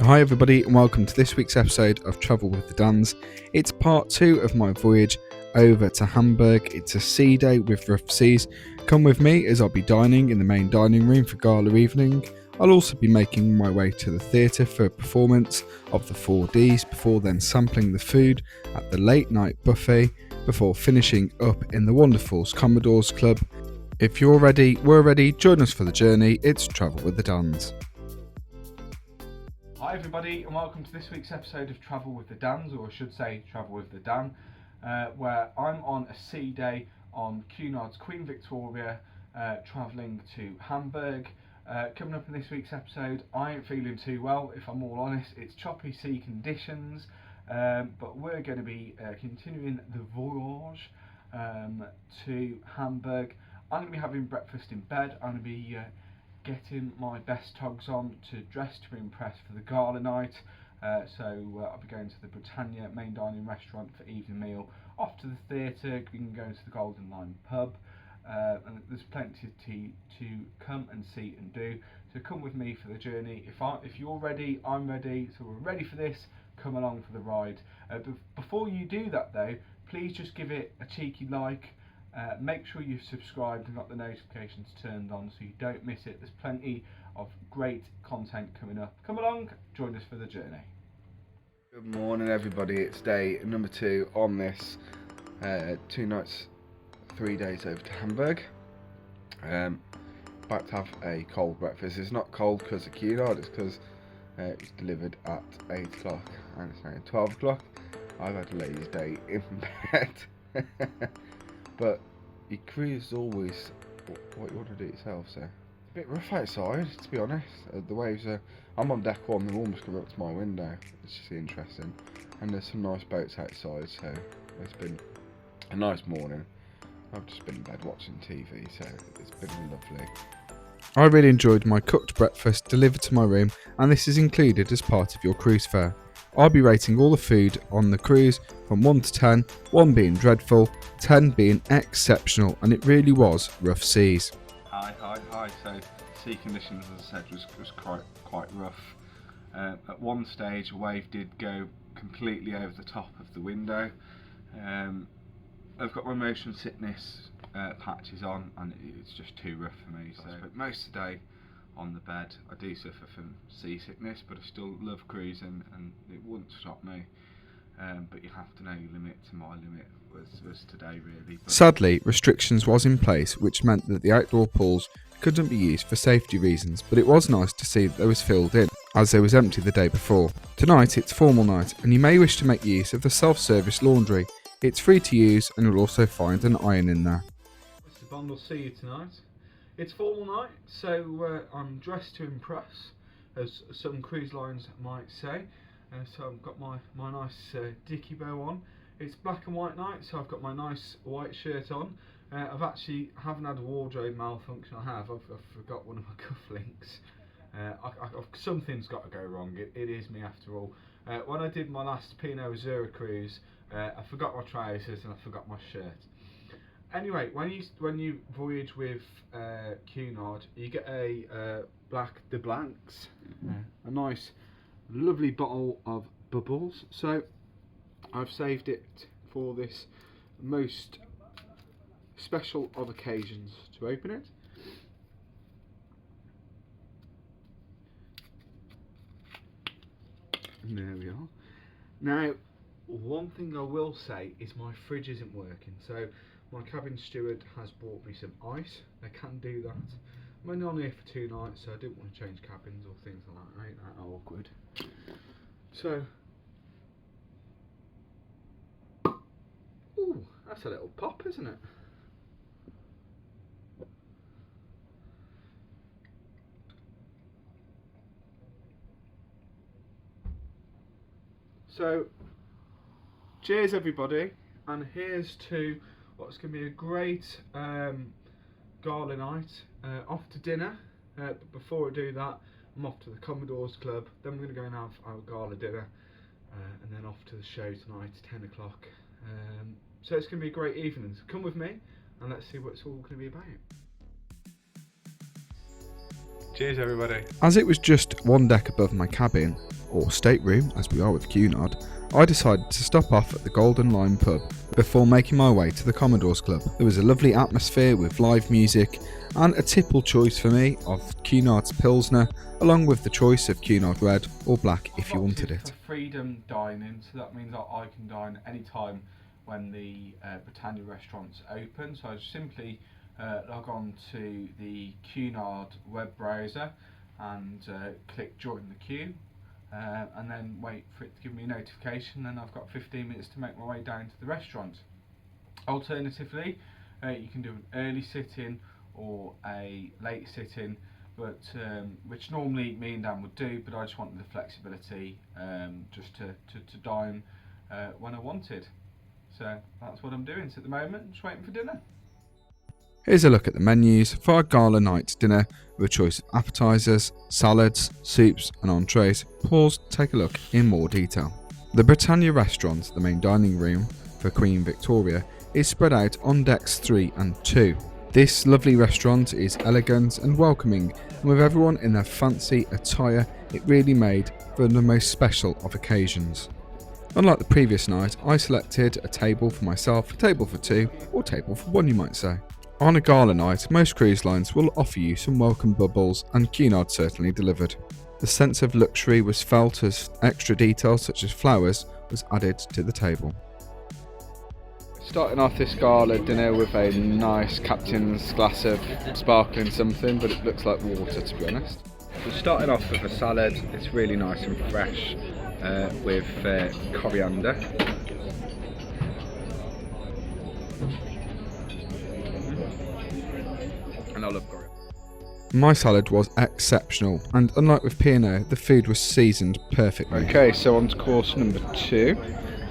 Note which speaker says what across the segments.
Speaker 1: Hi everybody and welcome to this week's episode of Travel with the Dans. It's part 2 of my voyage over to Hamburg. It's a sea day with rough seas. Come with me as I'll be dining in the main dining room for gala evening. I'll also be making my way to the theatre for a performance of the 4Ds before then sampling the food at the late night buffet before finishing up in the wonderful Commodores Club. If you're ready, we're ready, join us for the journey. It's Travel with the Dans. Hi everybody and welcome to this week's episode of Travel with the Dans, or I should say Travel with the Dan, where I'm on a sea day on CUNARD's Queen Victoria, travelling to Hamburg. Coming up in this week's episode, I ain't feeling too well, if I'm all honest. It's choppy sea conditions, but we're going to be continuing the voyage to Hamburg. I'm going to be having breakfast in bed. I'm going to be getting my best togs on to dress to impress for the gala night. So I'll be going to the Britannia main dining restaurant for evening meal, off to the theatre, we can go to the Golden Lion pub, and there's plenty to come and see and do. So come with me for the journey. If you're ready, I'm ready, so we're ready for this. Come along for the ride. Before you do that though, please just give it a cheeky like. Make sure you've subscribed and got the notifications turned on so you don't miss it. There's plenty of great content coming up. Come along, join us for the journey. Good morning everybody, it's day number 2 on this 2 nights, 3 days over to Hamburg. Back to have a cold breakfast. It's not cold because of CUNARD, it's because it's delivered at 8 o'clock and it's now 12 o'clock. I've had a lazy day in bed. But your cruise is always what you want to do yourself, so it's a bit rough outside, to be honest. The waves are, I'm on deck 1, they're almost coming up to my window. It's just interesting, and there's some nice boats outside, so it's been a nice morning. I've just been in bed watching TV, so it's been lovely. I really enjoyed my cooked breakfast delivered to my room, and this is included as part of your cruise fare. I'll be rating all the food on the cruise from 1 to 10, 1 being dreadful, 10 being exceptional, and it really was rough seas. Hi. So sea conditions, as I said, was quite rough. At one stage, a wave did go completely over the top of the window. I've got my motion sickness patches on, and it's just too rough for me. So I spent most of the day on the bed. I do suffer from seasickness, but I still love cruising and it wouldn't stop me. But you have to know your limit, to my limit was today really. But sadly, restrictions was in place, which meant that the outdoor pools couldn't be used for safety reasons, but it was nice to see that they was filled in, as they was empty the day before. Tonight it's formal night, and you may wish to make use of the self-service laundry. It's free to use, and you'll also find an iron in there. Mr. Bond will see you tonight. It's formal night, so I'm dressed to impress, as some cruise lines might say. So I've got my nice dicky bow on. It's black and white night, so I've got my nice white shirt on. I've actually haven't had a wardrobe malfunction. I've forgot one of my cufflinks. Something's got to go wrong. It is me after all. When I did my last Pinot Azura cruise, I forgot my trousers and I forgot my shirt. Anyway, when you voyage with CUNARD, you get a Black de Blancs, a nice, lovely bottle of bubbles. So I've saved it for this most special of occasions to open it. And there we are. Now, one thing I will say is my fridge isn't working, so my cabin steward has bought me some ice. I can do that. I'm only on here for 2 nights, so I didn't want to change cabins or things like that. Ain't that awkward? So, ooh, that's a little pop, isn't it? So, cheers everybody, and here's to what's going to be a great gala night. Off to dinner, but before I do that, I'm off to the Commodores Club. Then we're going to go and have our gala dinner, and then off to the show tonight, 10 o'clock. So it's going to be a great evening. So come with me, and let's see what it's all going to be about. Cheers everybody. As it was just one deck above my cabin, or stateroom as we are with CUNARD, I decided to stop off at the Golden Lion pub before making my way to the Commodores Club. There was a lovely atmosphere with live music and a tipple choice for me of CUNARD's Pilsner, along with the choice of CUNARD Red or Black if you wanted it.
Speaker 2: Freedom dining, so that means that I can dine anytime when the Britannia restaurant's open. So I simply log on to the CUNARD web browser and click join the queue, and then wait for it to give me a notification, and I've got 15 minutes to make my way down to the restaurant. Alternatively, you can do an early sit-in or a late sit-in, but which normally me and Dan would do, but I just wanted the flexibility just to dine when I wanted. So that's what I'm doing. So at the moment, just waiting for dinner.
Speaker 1: Here's a look at the menus for our gala night dinner with a choice of appetisers, salads, soups and entrees. Pause to take a look in more detail. The Britannia restaurant, the main dining room for Queen Victoria, is spread out on decks 3 and 2. This lovely restaurant is elegant and welcoming, and with everyone in their fancy attire, it really made for the most special of occasions. Unlike the previous night, I selected a table for myself, a table for 2, or table for 1 you might say. On a gala night, most cruise lines will offer you some welcome bubbles, and CUNARD certainly delivered. The sense of luxury was felt as extra details such as flowers was added to the table. Starting off this gala dinner with a nice captain's glass of sparkling something, but it looks like water to be honest. So starting off with a salad, it's really nice and fresh with coriander. And I love coriander. My salad was exceptional, and unlike with P&O, the food was seasoned perfectly. Okay, so on to course number 2,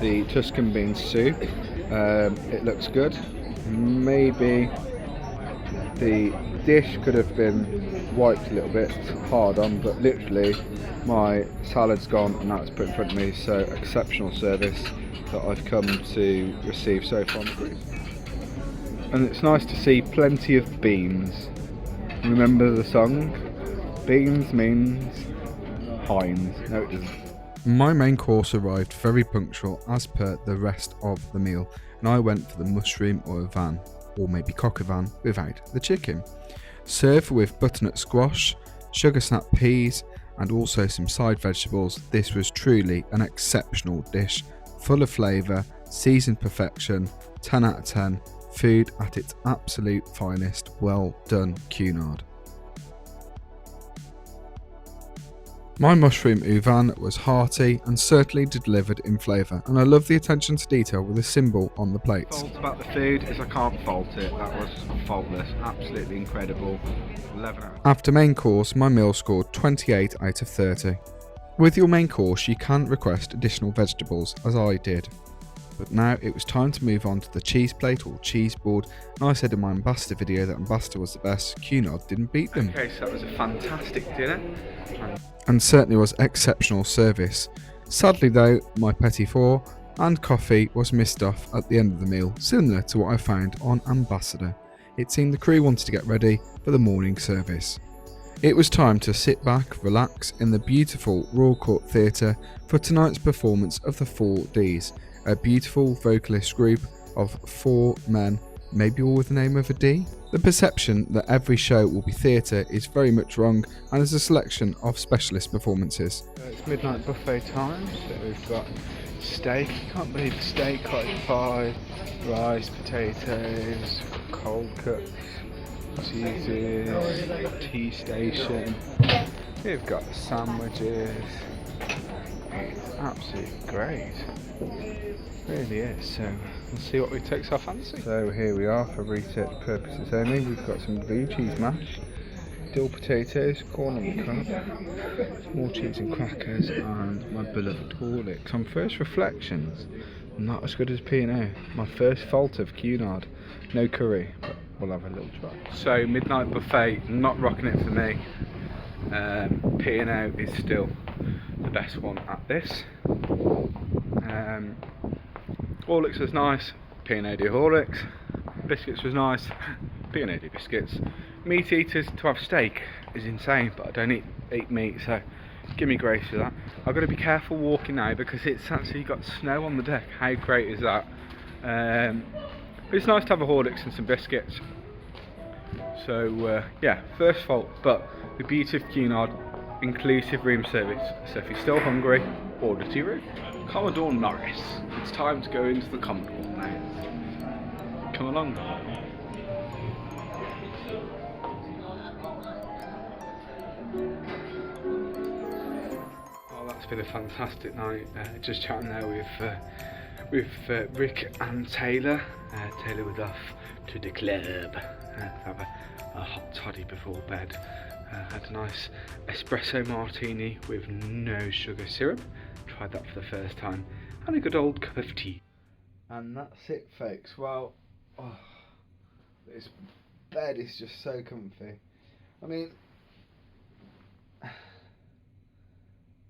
Speaker 1: the Tuscan bean soup. It looks good. Maybe the dish could have been wiped a little bit hard on, but literally my salad's gone and that's put in front of me, so exceptional service that I've come to receive so far on the cruise. And it's nice to see plenty of beans. Remember the song? Beans means Heinz. No, it doesn't. My main course arrived very punctual as per the rest of the meal, and I went for the mushroom or van, or maybe coq au vin without the chicken. Served with butternut squash, sugar snap peas, and also some side vegetables, this was truly an exceptional dish, full of flavour, seasoned perfection, 10 out of 10. Food at its absolute finest. Well done, CUNARD. My mushroom au vin was hearty and certainly delivered in flavour, and I love the attention to detail with the symbol on the plates. Fault about the food is I can't fault it. That was faultless, absolutely incredible. 11 out. After main course, my meal scored 28 out of 30. With your main course, you can request additional vegetables, as I did. But now it was time to move on to the cheese plate or cheese board, and I said in my Ambassador video that Ambassador was the best. CUNARD didn't beat them. Okay, so that was a fantastic dinner. And certainly was exceptional service. Sadly though, my petit four and coffee was missed off at the end of the meal, similar to what I found on Ambassador. It seemed the crew wanted to get ready for the morning service. It was time to sit back, relax in the beautiful Royal Court Theatre for tonight's performance of the 4Ds. A beautiful vocalist group of 4 men, maybe all with the name of a D. The perception that every show will be theatre is very much wrong, and is a selection of specialist performances. It's midnight buffet time, so we've got steak, can't believe steak, like pie, rice, potatoes, cold cuts, cheeses, tea station. We've got sandwiches. It's absolutely great. Really is, so we'll see what we takes our fancy. So here we are for research purposes only. We've got some blue cheese mash, dill potatoes, corn on the cob, more cheese and crackers, and my beloved Horlicks. On first reflections, not as good as P&O. My first fault of CUNARD. No curry, but we'll have a little try. So midnight buffet, not rocking it for me. P&O is still the best one at this. Horlicks was nice, P&O do Horlicks. Biscuits was nice, P&O do biscuits. Meat eaters, to have steak is insane, but I don't eat meat, so
Speaker 2: Give me grace for that. I've got to be careful walking now because it's actually got snow on the deck. How great is that? But it's nice to have a Horlicks and some biscuits. So yeah, first fault, but the beauty of Cunard, inclusive room service. So if you're still hungry, order to your room. Commodore Norris, it's time to go into the Commodore now. Come along. Oh, that's been a fantastic night. Just chatting there with Rick and Taylor. Taylor was off to the club. Have a hot toddy before bed. Had a nice espresso martini with no sugar syrup. Tried that for the first time. And a good old cup of tea.
Speaker 1: And that's it, folks. Well, this bed is just so comfy. I mean,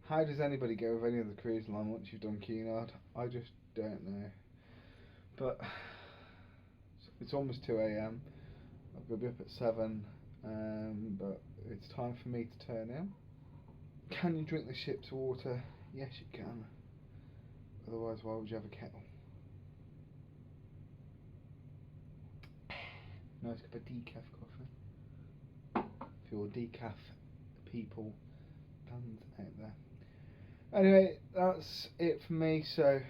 Speaker 1: how does anybody go with any other cruise line once you've done Cunard? I just don't know. But it's almost 2 AM. I've got to be up at 7, but it's time for me to turn in. Can you drink the ship's water? Yes, you can. Otherwise, why would you have a kettle? Nice cup of decaf coffee. For your decaf people, fans out there. Anyway, that's it for me. So,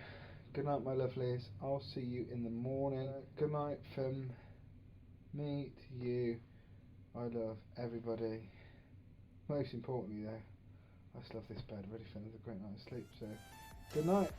Speaker 1: good night, my lovelies. I'll see you in the morning. Good night from me to you. I love everybody. Most importantly, though, I just love this bed. Ready for another great night's sleep. So, good night.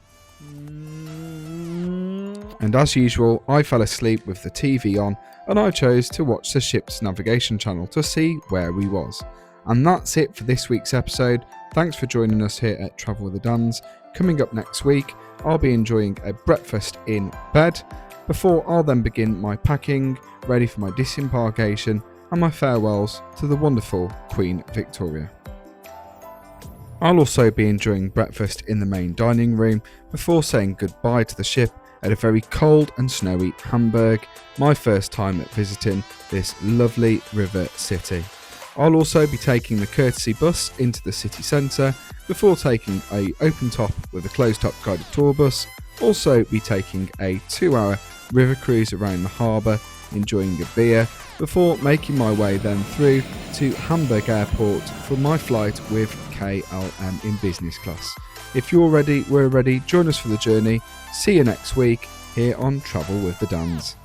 Speaker 3: And as usual, I fell asleep with the TV on, and I chose to watch the ship's navigation channel to see where we was. And that's it for this week's episode. Thanks for joining us here at Travel with the Dans. Coming up next week, I'll be enjoying a breakfast in bed before I'll then begin my packing, ready for my disembarkation and my farewells to the wonderful Queen Victoria. I'll also be enjoying breakfast in the main dining room before saying goodbye to the ship at a very cold and snowy Hamburg, my first time at visiting this lovely river city. I'll also be taking the courtesy bus into the city centre before taking a open top with a closed top guided tour bus, also be taking a 2-hour river cruise around the harbour, enjoying a beer, before making my way then through to Hamburg Airport for my flight with KLM in business class. If you're ready, we're ready, join us for the journey. See you next week here on Travel with the Dans.